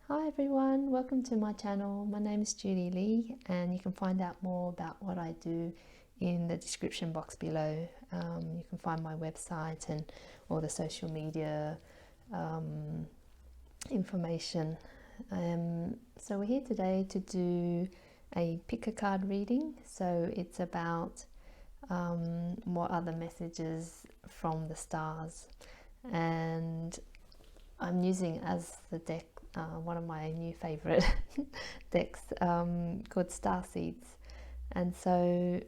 Hi everyone, welcome to my channel. My name is Judy Lee and you can find out more about what I do in the description box below. You can find my website and all the social media information. So we're here today to do a pick a card reading. So it's about what are the messages from the stars, and I'm using as the deck one of my new favorite decks called Star Seeds. And so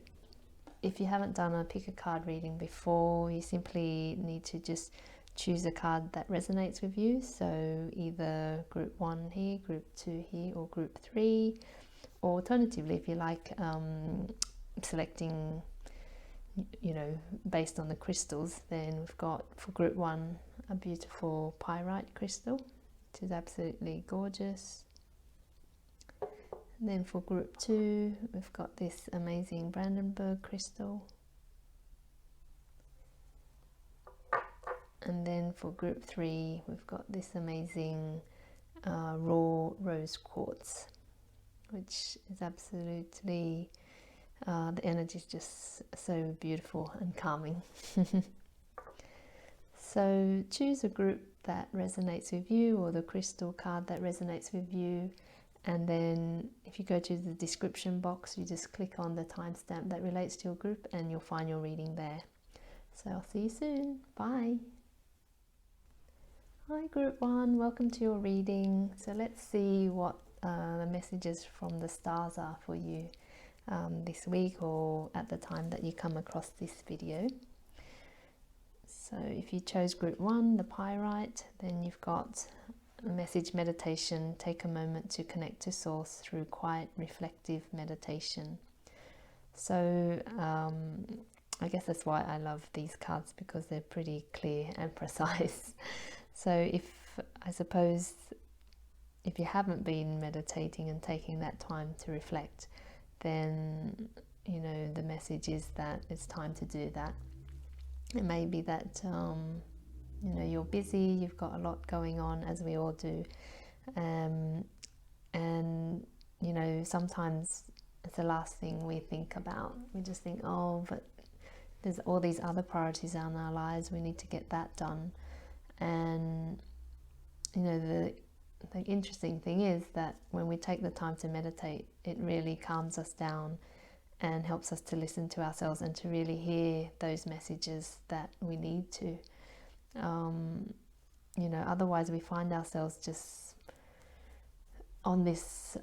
if you haven't done a pick a card reading before, you simply need to just choose a card that resonates with you. So either group 1 here, group 2 here, or group 3. Or alternatively, if you like, selecting, based on the crystals, then we've got for group 1 a beautiful pyrite crystal, which is absolutely gorgeous. And then for group 2 we've got this amazing Brandenburg crystal. And then for group 3 we've got this amazing raw rose quartz, which is absolutely the energy is just so beautiful and calming. So choose a group that resonates with you, or the crystal card that resonates with you, and then if you go to the description box, you just click on the timestamp that relates to your group and you'll find your reading there. So I'll see you soon. Bye. Hi group 1, welcome to your reading. So let's see what the messages from the stars are for you this week, or at the time that you come across this video. So if you chose group 1, the pyrite, then you've got a message: meditation. Take a moment to connect to source through quiet, reflective meditation. So I guess that's why I love these cards, because they're pretty clear and precise. So I suppose if you haven't been meditating and taking that time to reflect, then the message is that it's time to do that. It may be that you're busy, you've got a lot going on, as we all do, and sometimes it's the last thing we think about. We just think, oh, but there's all these other priorities in our lives, we need to get that done. And the interesting thing is that when we take the time to meditate, it really calms us down and helps us to listen to ourselves and to really hear those messages that we need to. Otherwise we find ourselves just on this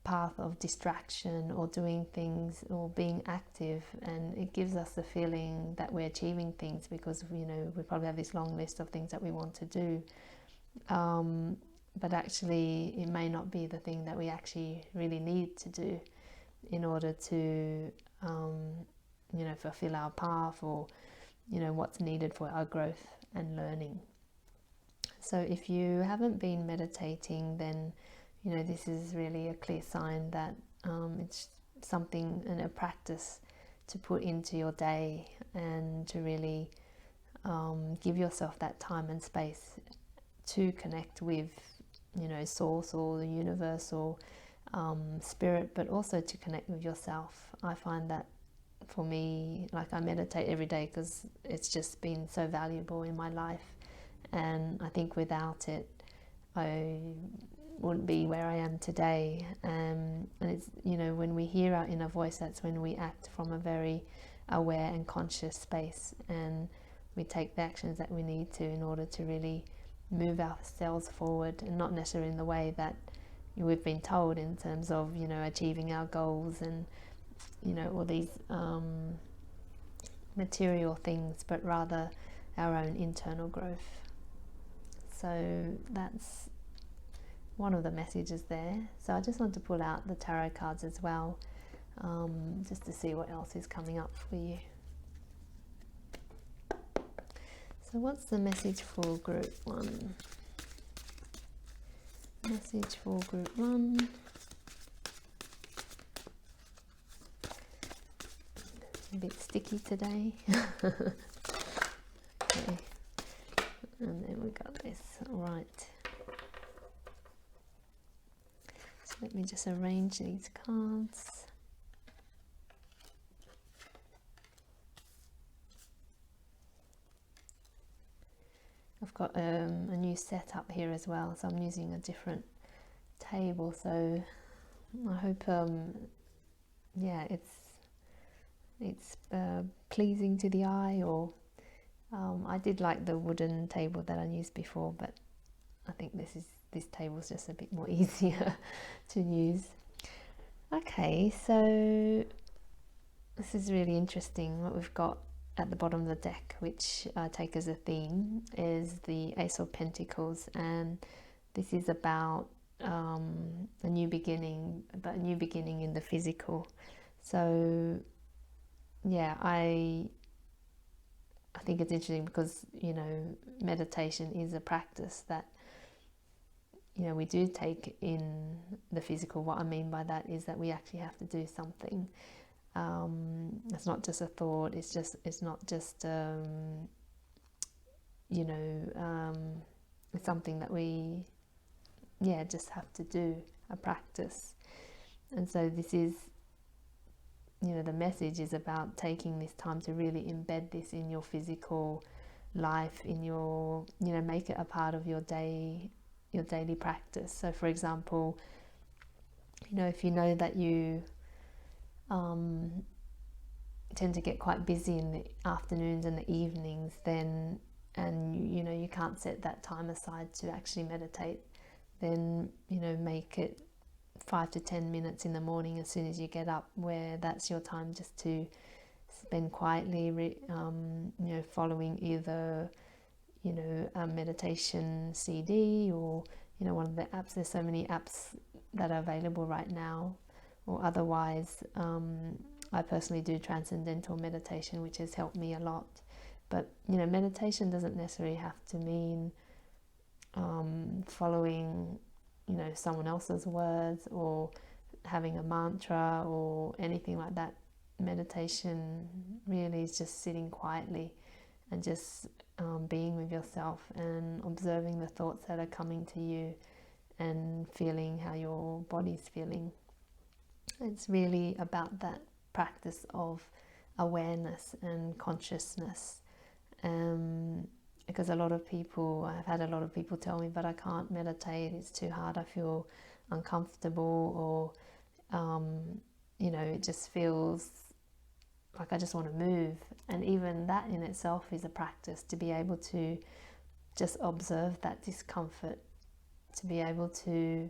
path of distraction, or doing things, or being active, and it gives us the feeling that we're achieving things, because we probably have this long list of things that we want to do, but actually it may not be the thing that we actually really need to do in order to fulfill our path, or what's needed for our growth and learning. So if you haven't been meditating, then this is really a clear sign that it's something and a practice to put into your day, and to really give yourself that time and space to connect with source, or the universe, or spirit, but also to connect with yourself. I find that for me, like, I meditate every day because it's just been so valuable in my life, and I think without it I wouldn't be where I am today. And it's when we hear our inner voice, that's when we act from a very aware and conscious space, and we take the actions that we need to in order to really move ourselves forward, and not necessarily in the way that we've been told, in terms of achieving our goals and all these material things, but rather our own internal growth. So that's one of the messages there. So I just want to pull out the tarot cards as well, just to see what else is coming up for you. So what's the message for group 1? Message for group 1. A bit sticky today. Okay. And then we got this. Right. Let me just arrange these cards. I've got a new setup here as well, so I'm using a different table, so I hope yeah, it's pleasing to the eye. Or I did like the wooden table that I used before, but I think this table's just a bit more easier to use. Okay, so this is really interesting. What we've got at the bottom of the deck, which I take as a theme, is the Ace of Pentacles, and this is about a new beginning, but a new beginning in the physical. So yeah, I think it's interesting because, you know, meditation is a practice that, you know, we do take in the physical. What I mean by that is that we actually have to do something. It's not just a thought. It's not just you know, it's something that we just have to do, a practice. And so this is, you know, the message is about taking this time to really embed this in your physical life, in your, you know, make it a part of your day, your daily practice. So for example, you know, if you know that you tend to get quite busy in the afternoons and the evenings, then, and you know, you can't set that time aside to actually meditate, then, you know, make it 5 to 10 minutes in the morning as soon as you get up, where that's your time just to spend quietly, you know, following either, you know, a meditation CD or, you know, one of the apps. There's so many apps that are available right now. Or otherwise, I personally do transcendental meditation, which has helped me a lot. But, you know, meditation doesn't necessarily have to mean following, you know, someone else's words or having a mantra or anything like that. Meditation really is just sitting quietly and just being with yourself and observing the thoughts that are coming to you and feeling how your body's feeling. It's really about that practice of awareness and consciousness. Because a lot of people, I've had a lot of people tell me, but I can't meditate, it's too hard, I feel uncomfortable, or you know, it just feels like I just want to move. And even that in itself is a practice, to be able to just observe that discomfort, to be able to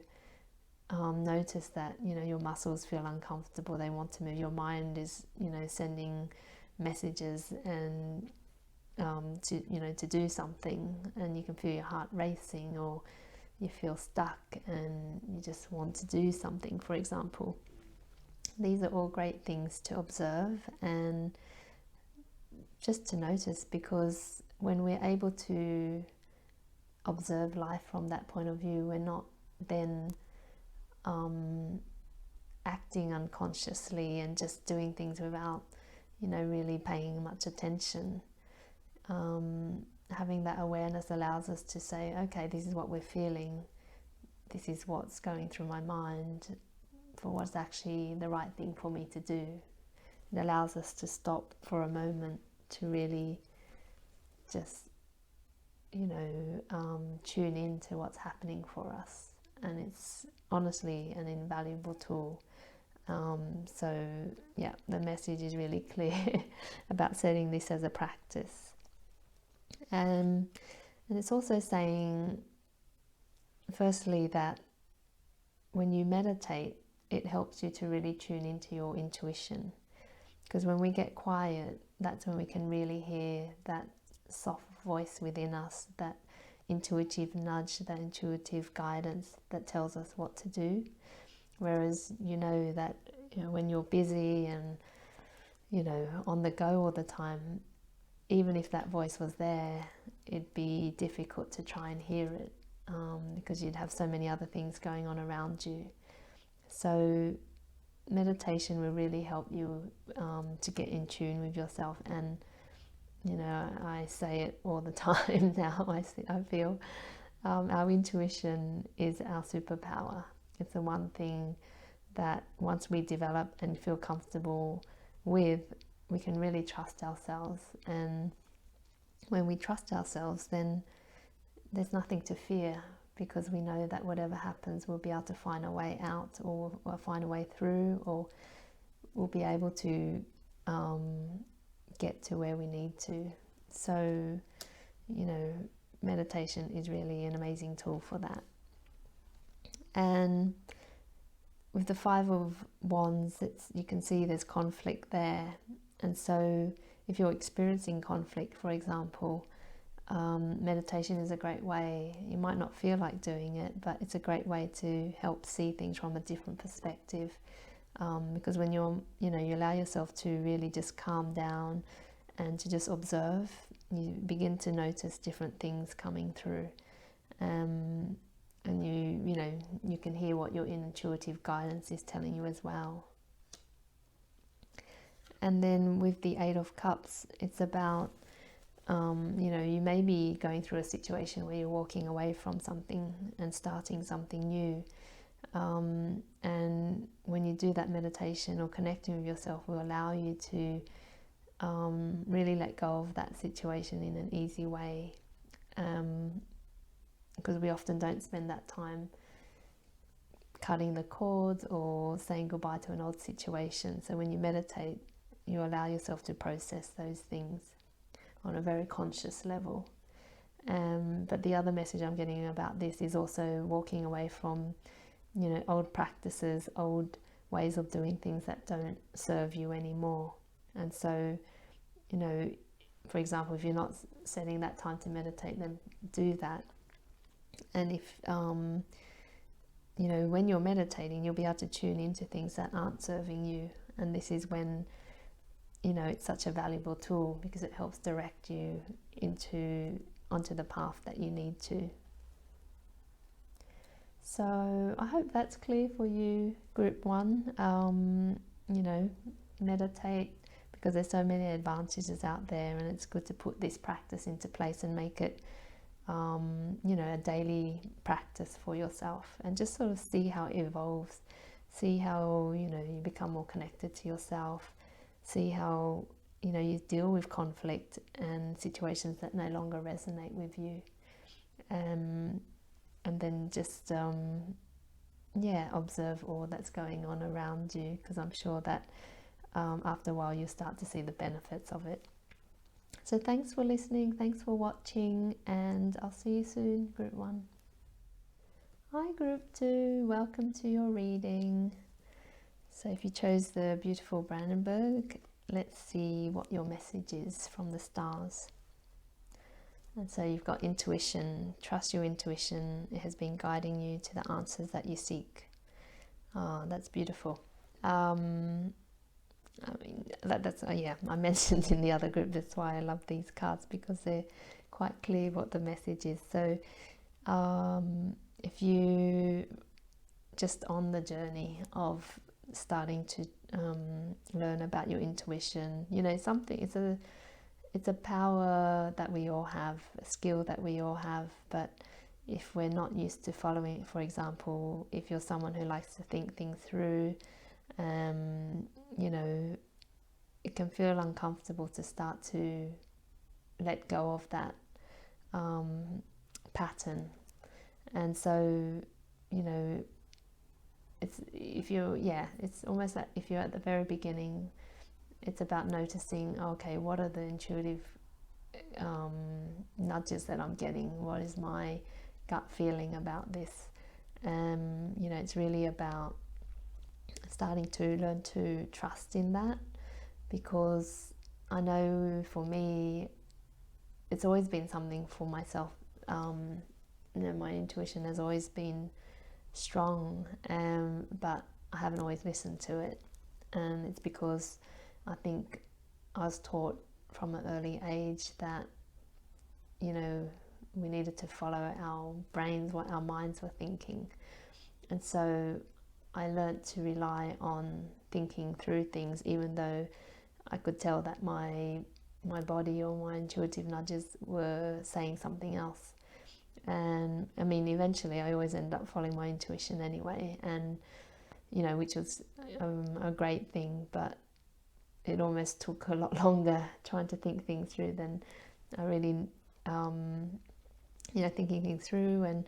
notice that, you know, your muscles feel uncomfortable, they want to move, your mind is, you know, sending messages and to, you know, to do something, and you can feel your heart racing, or you feel stuck and you just want to do something, for example. These are all great things to observe and just to notice, because when we're able to observe life from that point of view, we're not then acting unconsciously and just doing things without, you know, really paying much attention. Having that awareness allows us to say, okay, this is what we're feeling, this is what's going through my mind, for what's actually the right thing for me to do. It allows us to stop for a moment to really just, you know, tune into what's happening for us. And it's honestly an invaluable tool. So yeah, the message is really clear about setting this as a practice. And it's also saying, firstly, that when you meditate, it helps you to really tune into your intuition. Because when we get quiet, that's when we can really hear that soft voice within us, that intuitive nudge, that intuitive guidance that tells us what to do. Whereas, you know, that, you know, when you're busy and, you know, on the go all the time, even if that voice was there, it'd be difficult to try and hear it, because you'd have so many other things going on around you. So meditation will really help you to get in tune with yourself. And, you know, I say it all the time now, I feel our intuition is our superpower. It's the one thing that once we develop and feel comfortable with, we can really trust ourselves. And when we trust ourselves, then there's nothing to fear, because we know that whatever happens, we'll be able to find a way out, or find a way through, or we'll be able to get to where we need to. So, meditation is really an amazing tool for that. And with the Five of Wands, you can see there's conflict there. And so if you're experiencing conflict, for example, meditation is a great way. You might not feel like doing it, but it's a great way to help see things from a different perspective. Because when you allow yourself to really just calm down and to just observe, you begin to notice different things coming through. And you can hear what your intuitive guidance is telling you as well. And then with the Eight of Cups, it's about, you may be going through a situation where you're walking away from something and starting something new. And when you do that meditation or connecting with yourself, will allow you to really let go of that situation in an easy way. Because we often don't spend that time cutting the cords or saying goodbye to an old situation. So when you meditate, you allow yourself to process those things on a very conscious level. But the other message I'm getting about this is also walking away from, old practices, old ways of doing things that don't serve you anymore. And so, for example, if you're not setting that time to meditate, then do that. And if, when you're meditating, you'll be able to tune into things that aren't serving you. And this is when, it's such a valuable tool, because it helps direct you onto the path that you need to. So I hope that's clear for you, Group 1. Meditate, because there's so many advantages out there, and it's good to put this practice into place and make it a daily practice for yourself, and just sort of see how it evolves, see how you become more connected to yourself, see how you deal with conflict and situations that no longer resonate with you, and then just observe all that's going on around you, because I'm sure that after a while you start to see the benefits of it. So thanks for listening, thanks for watching, and I'll see you soon, Group 1. Hi, Group 2, welcome to your reading. So if you chose the beautiful Brandenburg, let's see what your message is from the stars. And so you've got intuition. Trust your intuition. It has been guiding you to the answers that you seek. Oh, that's beautiful. I mentioned in the other group, that's why I love these cards, because they're quite clear what the message is. So if you just on the journey of starting to learn about your intuition, it's a power that we all have, a skill that we all have, but if we're not used to following it, for example, if you're someone who likes to think things through, it can feel uncomfortable to start to let go of that pattern. And so, it's almost like if you're at the very beginning, it's about noticing, okay, what are the intuitive nudges that I'm getting? What is my gut feeling about this? It's really about starting to learn to trust in that, because I know for me, it's always been something for myself. My intuition has always been strong, but I haven't always listened to it, and it's because I think I was taught from an early age that we needed to follow our brains, what our minds were thinking, and so I learnt to rely on thinking through things, even though I could tell that my body or my intuitive nudges were saying something else. And I mean, eventually I always end up following my intuition anyway, and you know, which was a great thing, but it almost took a lot longer trying to think things through than I really, you know, thinking things through and,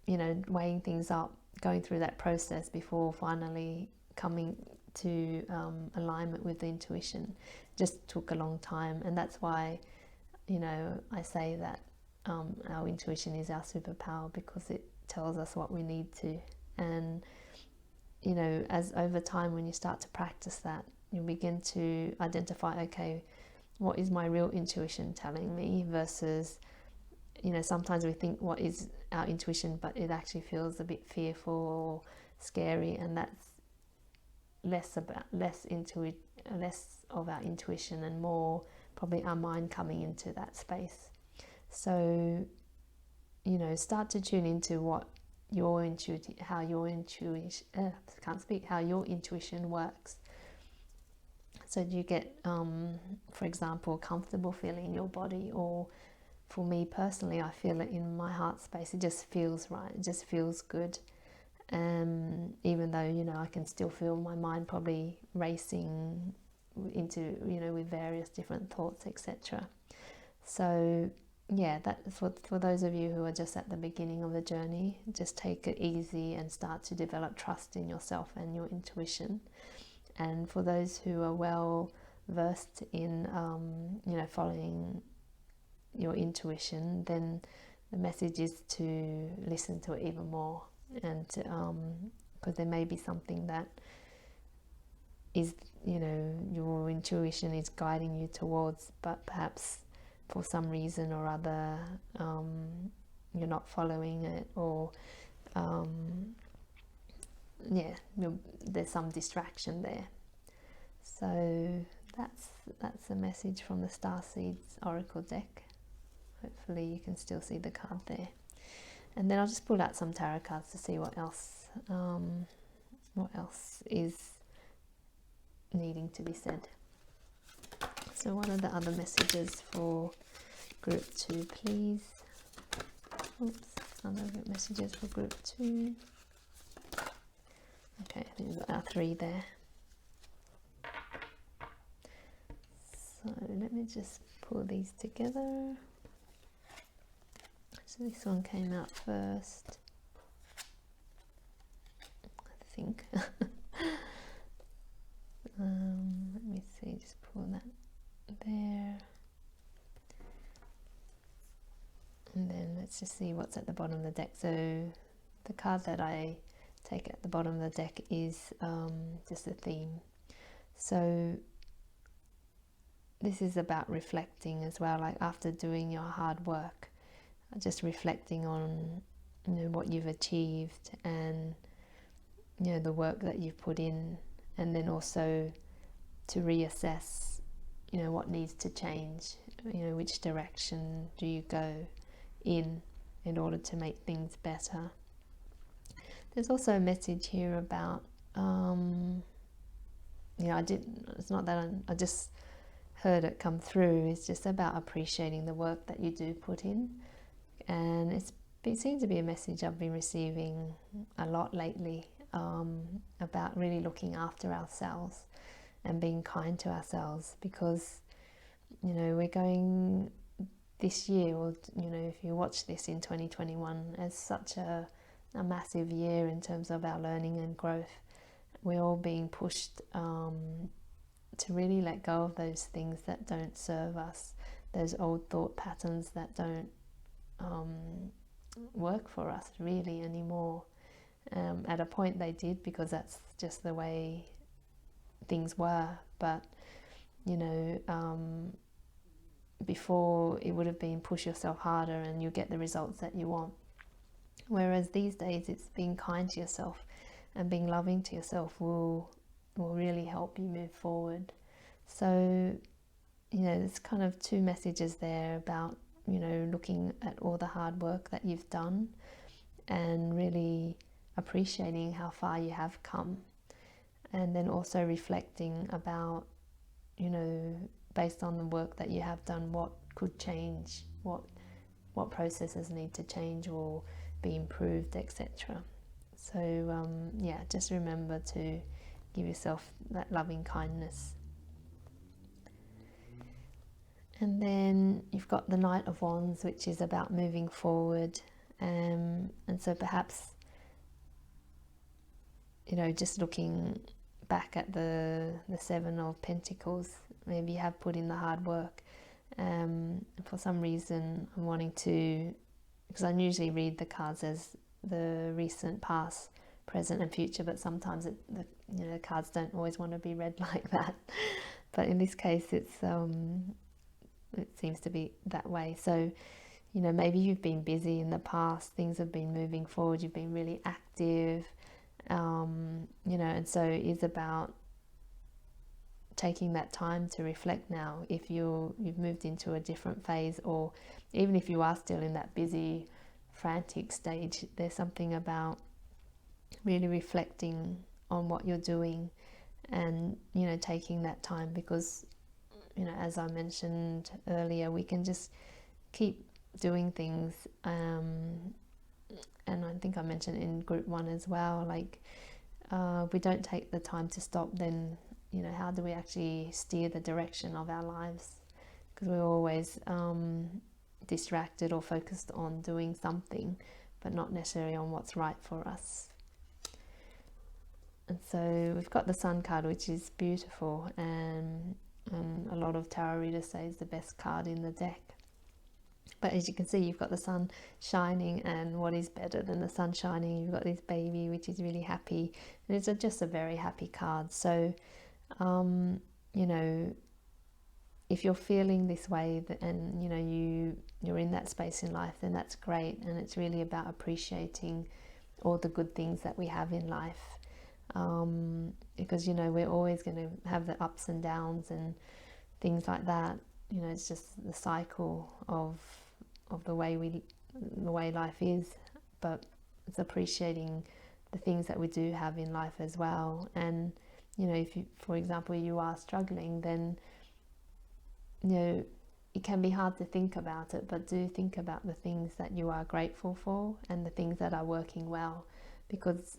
you know, weighing things up, going through that process before finally coming to alignment with the intuition. Just took a long time, and that's why, you know, I say that our intuition is our superpower, because it tells us what we need to. And you know, as over time, when you start to practice that, you begin to identify, okay, what is my real intuition telling me versus, you know, sometimes we think what is our intuition, but it actually feels a bit fearful or scary, and that's less of our intuition and more probably our mind coming into that space. So, you know, start to tune into what how your intuition works. So do you get, for example, a comfortable feeling in your body? Or for me personally, I feel it in my heart space. It just feels right. It just feels good. Even though, you know, I can still feel my mind probably racing into, you know, with various different thoughts, etc. So yeah, that's for those of you who are just at the beginning of the journey, just take it easy and start to develop trust in yourself and your intuition. And for those who are well versed in, you know, following your intuition, then the message is to listen to it even more, and because there may be something that is, you know, your intuition is guiding you towards, but perhaps for some reason or other you're not following it, or yeah, there's some distraction there. So that's a message from the Starseeds Oracle deck. Hopefully you can still see the card there. And then I'll just pull out some tarot cards to see what else is needing to be said. So what are the other messages for group 2, please? Oops, other messages for group 2. Okay, I think we've got our 3 there. So let me just pull these together. So this one came out first, I think. Let me see, just pull that there. And then let's just see what's at the bottom of the deck. So the card that I take at the bottom of the deck is just a theme. So this is about reflecting as well, like after doing your hard work, just reflecting on, you know, what you've achieved and, you know, the work that you've put in, and then also to reassess, you know, what needs to change, you know, which direction do you go in order to make things better. There's also a message here about, you know, it's not that I just heard it come through. It's just about appreciating the work that you do put in. And it seems to be a message I've been receiving a lot lately, about really looking after ourselves and being kind to ourselves, because, you know, we're going this year, or, you know, if you watch this in 2021 as such a massive year in terms of our learning and growth. We're all being pushed to really let go of those things that don't serve us, those old thought patterns that don't work for us really anymore. At a point they did, because that's just the way things were, but, you know, before it would have been push yourself harder and you get the results that you want. Whereas these days it's being kind to yourself and being loving to yourself will really help you move forward. So, you know, there's kind of 2 messages there about, you know, looking at all the hard work that you've done and really appreciating how far you have come, and then also reflecting about, you know, based on the work that you have done, what could change, what what processes need to change or be improved, etc. So yeah, just remember to give yourself that loving kindness. And then you've got the Knight of Wands, which is about moving forward. And so perhaps, just looking back at the Seven of Pentacles, maybe you have put in the hard work. For some reason, I'm wanting to, because I usually read the cards as the recent, past, present and future, but sometimes the cards don't always want to be read like that. But in this case, it seems to be that way. So, maybe you've been busy in the past, things have been moving forward, you've been really active, and so it is about taking that time to reflect now. If you've moved into a different phase, or even if you are still in that busy, frantic stage, there's something about really reflecting on what you're doing and, taking that time, because, as I mentioned earlier, we can just keep doing things, and I think I mentioned in group 1 as well, like we don't take the time to stop, then how do we actually steer the direction of our lives? Because we're always distracted or focused on doing something, but not necessarily on what's right for us. And so we've got the Sun card, which is beautiful, and a lot of tarot readers say is the best card in the deck. But as you can see, you've got the sun shining, and what is better than the sun shining? You've got this baby, which is really happy, and it's just a very happy card. So, if you're feeling this way, and you're in that space in life, then that's great, and it's really about appreciating all the good things that we have in life, because we're always going to have the ups and downs and things like that. It's just the cycle of the way life is, but it's appreciating the things that we do have in life as well. And if you, for example, you are struggling, then it can be hard to think about it, but do think about the things that you are grateful for and the things that are working well, because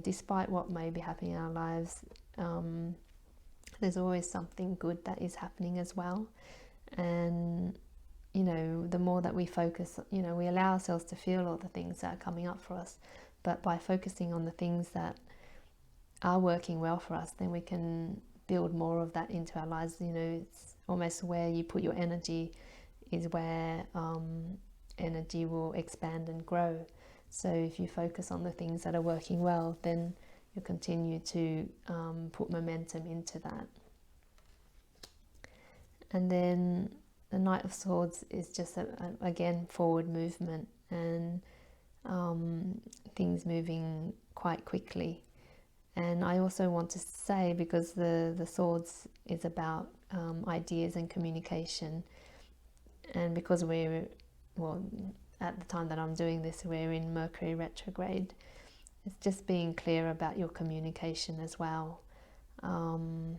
despite what may be happening in our lives, there's always something good that is happening as well. And the more that we focus, we allow ourselves to feel all the things that are coming up for us, but by focusing on the things that are working well for us, then we can build more of that into our lives. It's almost where you put your energy is where energy will expand and grow. So if you focus on the things that are working well, then you'll continue to put momentum into that. And then the Knight of Swords is just, again, forward movement and things moving quite quickly. And I also want to say, because the Swords is about ideas and communication, and because at the time that I'm doing this, we're in Mercury retrograde, it's just being clear about your communication as well. And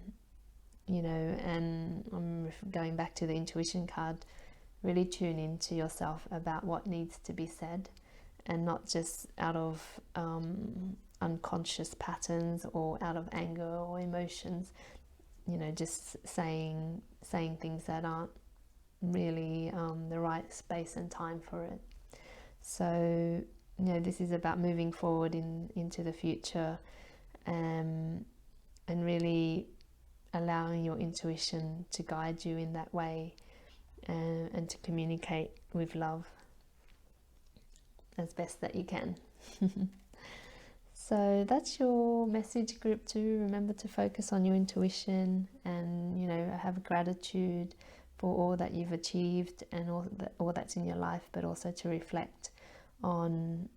I'm going back to the intuition card, really tune into yourself about what needs to be said, and not just out of unconscious patterns or out of anger or emotions, just saying things that aren't really the right space and time for it. So, this is about moving forward into the future, and really allowing your intuition to guide you in that way, and to communicate with love as best that you can. So that's your message, group 2. Remember to focus on your intuition, and have gratitude for all that you've achieved and all that's in your life, but also to reflect on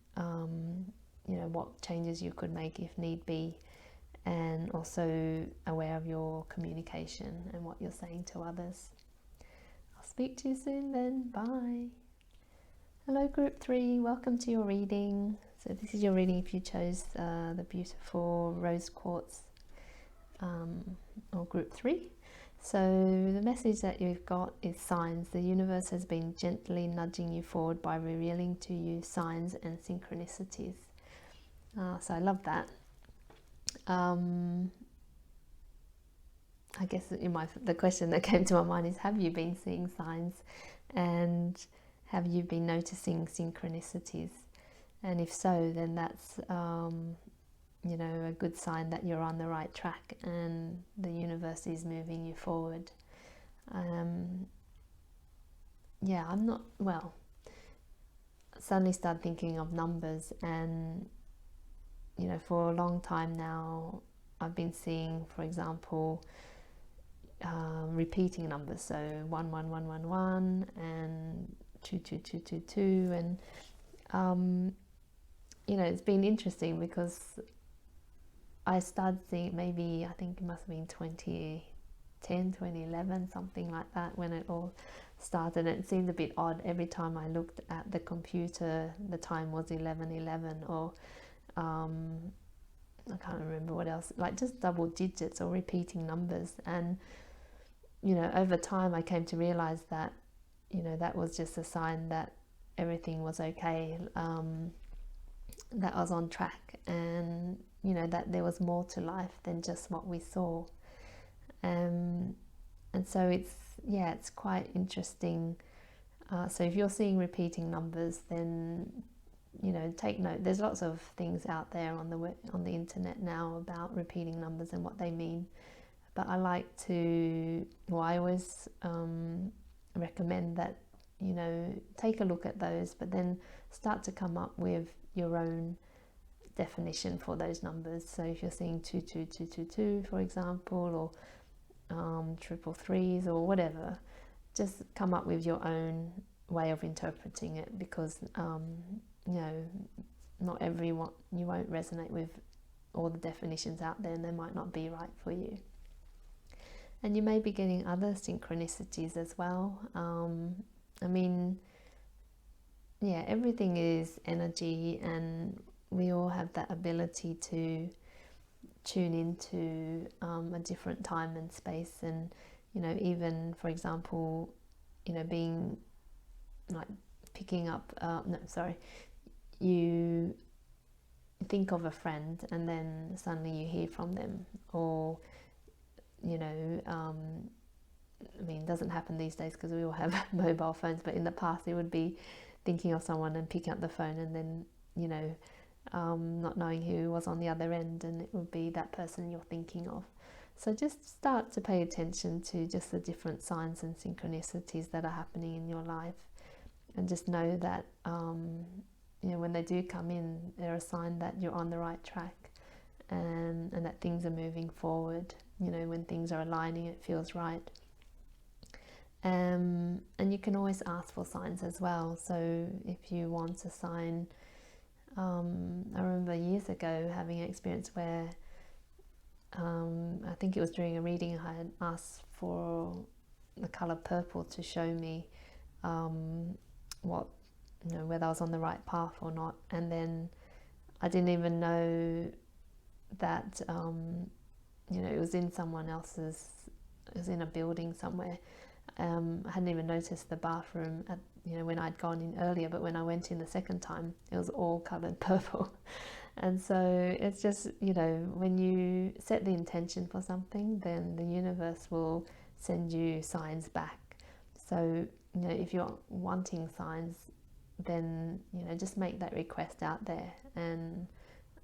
what changes you could make if need be, and also aware of your communication and what you're saying to others. I'll speak to you soon then. Bye. Hello, group 3. Welcome to your reading. So this is your reading if you chose the beautiful rose quartz, or group 3. So the message that you've got is signs. The universe has been gently nudging you forward by revealing to you signs and synchronicities. So I love that. I guess the question that came to my mind is, have you been seeing signs, and have you been noticing synchronicities? And if so, then that's a good sign that you're on the right track and the universe is moving you forward. I'm not, suddenly started thinking of numbers, and for a long time now I've been seeing, for example, repeating numbers, so 11111 and 22222, and it's been interesting because I started seeing, maybe I think it must have been 2010, 2011, something like that, when it all started. It seemed a bit odd every time I looked at the computer, the time was 11:11, or I can't remember what else, like just double digits or repeating numbers. And over time I came to realize that that was just a sign that everything was okay, that I was on track, and that there was more to life than just what we saw. And so it's quite interesting. So if you're seeing repeating numbers, then take note. There's lots of things out there on the internet now about repeating numbers and what they mean, but I always recommend that take a look at those, but then start to come up with your own definition for those numbers. So if you're seeing 22222, for example, or triple threes or whatever, just come up with your own way of interpreting it, because not everyone, you won't resonate with all the definitions out there, and they might not be right for you. And you may be getting other synchronicities as well. Everything is energy, and we all have that ability to tune into a different time and space. And even, for example, being like picking up you think of a friend and then suddenly you hear from them, or it doesn't happen these days because we all have mobile phones, but in the past it would be thinking of someone and picking up the phone and then not knowing who was on the other end, and it would be that person you're thinking of. So just start to pay attention to just the different signs and synchronicities that are happening in your life, and just know that when they do come in, they're a sign that you're on the right track, and that things are moving forward. When things are aligning, it feels right. And you can always ask for signs as well. So if you want a sign, I remember years ago having an experience where I think it was during a reading, I had asked for the colour purple to show me whether I was on the right path or not. And then I didn't even know that it was in someone else's, it was in a building somewhere. I hadn't even noticed the bathroom when I'd gone in earlier, but when I went in the second time, it was all coloured purple. And so it's just, when you set the intention for something, then the universe will send you signs back. So if you're wanting signs, then just make that request out there, and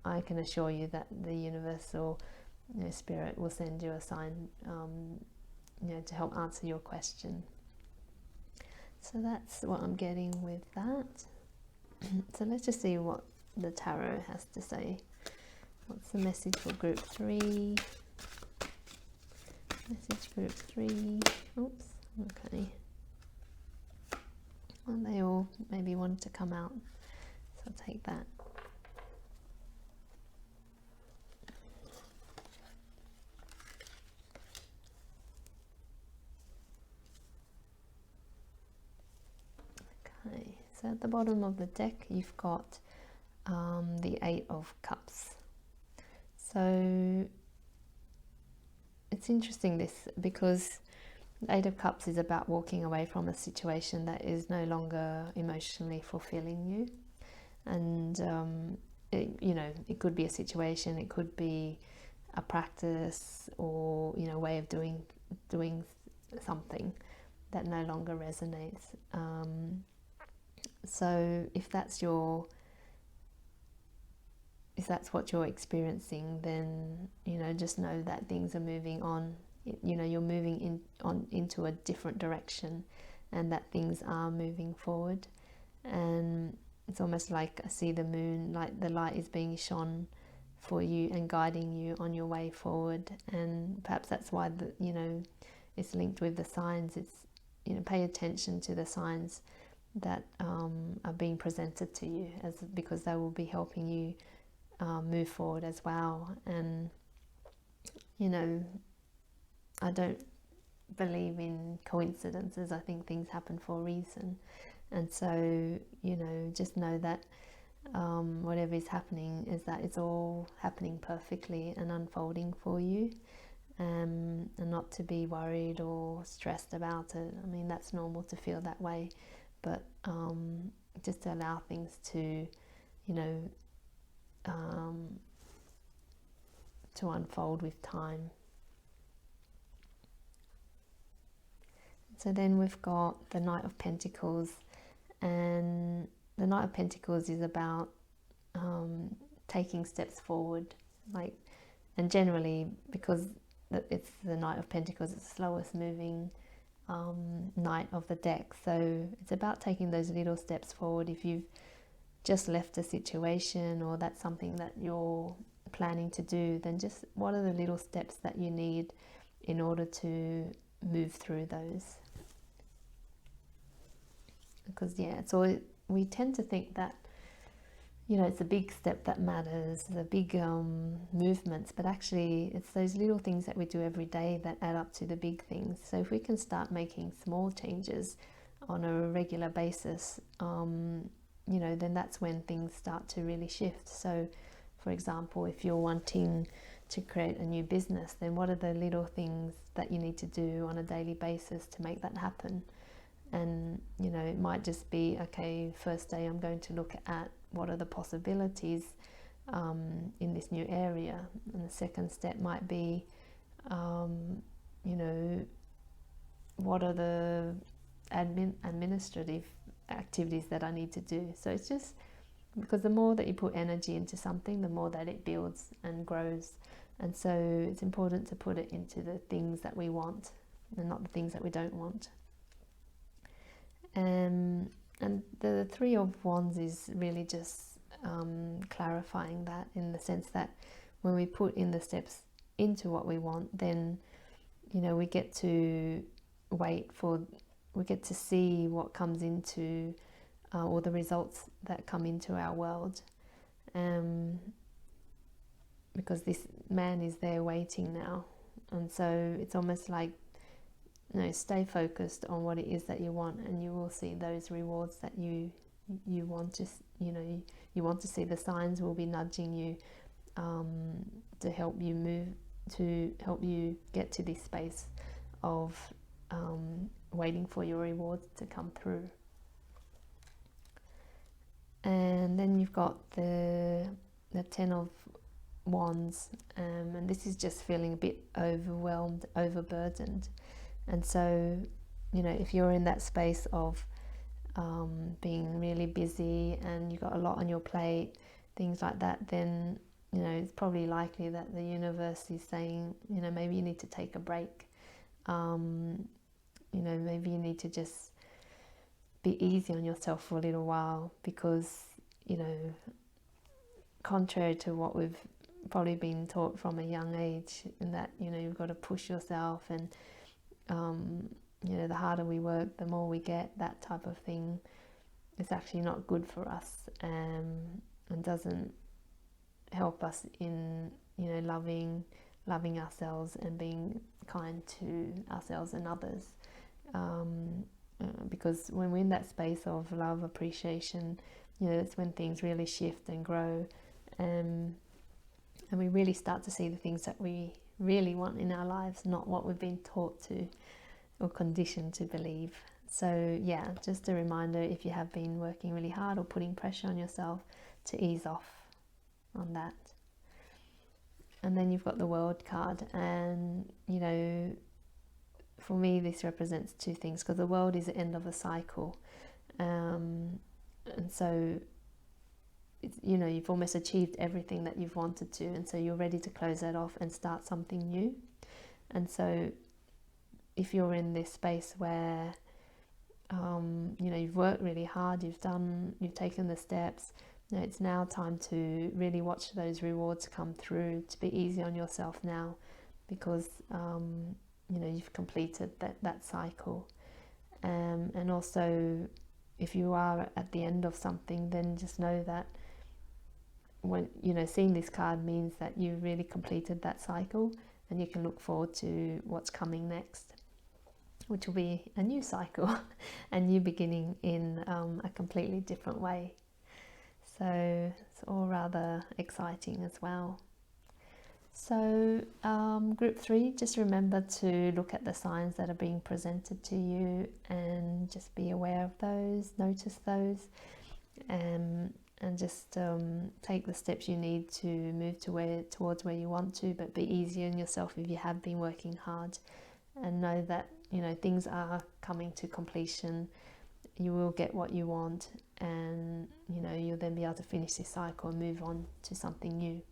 I can assure you that the universe or spirit will send you a sign to help answer your question. So that's what I'm getting with that. So let's just see what the tarot has to say. What's the message for group 3? Message group 3. Oops, okay. Well, they all maybe wanted to come out, so I'll take that. Okay, so at the bottom of the deck you've got the 8 of Cups. So it's interesting this, because The Eight of Cups is about walking away from a situation that is no longer emotionally fulfilling you. And it could be a situation, it could be a practice, or a way of doing something that no longer resonates. So if that's what you're experiencing, then just know that things are moving on. You're moving into a different direction, and that things are moving forward. And it's almost like I see the moon, like the light is being shone for you and guiding you on your way forward. And perhaps that's why it's linked with the signs. It's pay attention to the signs that are being presented to you, because they will be helping you move forward as well. And I don't believe in coincidences. I think things happen for a reason. And so just know that whatever is happening is that it's all happening perfectly and unfolding for you, and not to be worried or stressed about it. I mean, that's normal to feel that way, but just to allow things to to unfold with time. So then we've got the Knight of Pentacles, and the Knight of Pentacles is about taking steps forward, and generally, because it's the Knight of Pentacles, it's the slowest moving knight of the deck. So it's about taking those little steps forward. If you've just left a situation, or that's something that you're planning to do, then just what are the little steps that you need in order to move through those? Because we tend to think that it's a big step that matters, the big movements, but actually it's those little things that we do every day that add up to the big things. So if we can start making small changes on a regular basis, then that's when things start to really shift. So for example, if you're wanting to create a new business, then what are the little things that you need to do on a daily basis to make that happen? And it might just be, okay, first day I'm going to look at what are the possibilities in this new area, and the second step might be what are the administrative activities that I need to do. So it's just because the more that you put energy into something, the more that it builds and grows. And so it's important to put it into the things that we want and not the things that we don't want. And the Three of Wands is really just clarifying that, in the sense that when we put in the steps into what we want, then we get to we get to see what comes into or the results that come into our world, because this man is there waiting now. And so it's almost like, stay focused on what it is that you want, and you will see those rewards that you want to you want to see. The signs will be nudging you to help you move, to help you get to this space of waiting for your rewards to come through. And then you've got the Ten of Wands, and this is just feeling a bit overwhelmed, overburdened. And so if you're in that space of being really busy and you've got a lot on your plate, things like that, then it's probably likely that the universe is saying, maybe you need to take a break. Maybe you need to just be easy on yourself for a little while, because contrary to what we've probably been taught from a young age, in that you've got to push yourself, and the harder we work, the more we get, that type of thing. It's actually not good for us, and doesn't help us in loving ourselves and being kind to ourselves and others, because when we're in that space of love, appreciation, that's when things really shift and grow, and we really start to see the things that we really want in our lives, not what we've been taught to or conditioned to believe. So yeah, just a reminder, if you have been working really hard or putting pressure on yourself, to ease off on that. And then you've got the World card, and you know, for me this represents two things, because the World is the end of a cycle, and so you know, you've almost achieved everything that you've wanted to, and so you're ready to close that off and start something new. And so if you're in this space where you know, you've worked really hard, you've taken the steps, you know, it's now time to really watch those rewards come through, to be easy on yourself now, because you know, you've completed that cycle. And also, if you are at the end of something, then just know that when, you know, seeing this card means that you really completed that cycle, and you can look forward to what's coming next, which will be a new cycle, a new beginning in a completely different way. So it's all rather exciting as well. So group 3, just remember to look at the signs that are being presented to you, and just be aware of those, notice those, and just take the steps you need to move towards where you want to, but be easy on yourself if you have been working hard, and know that, you know, things are coming to completion. You will get what you want, and you know, you'll then be able to finish this cycle and move on to something new.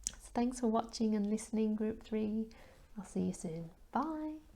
So thanks for watching and listening, group 3. I'll see you soon. Bye.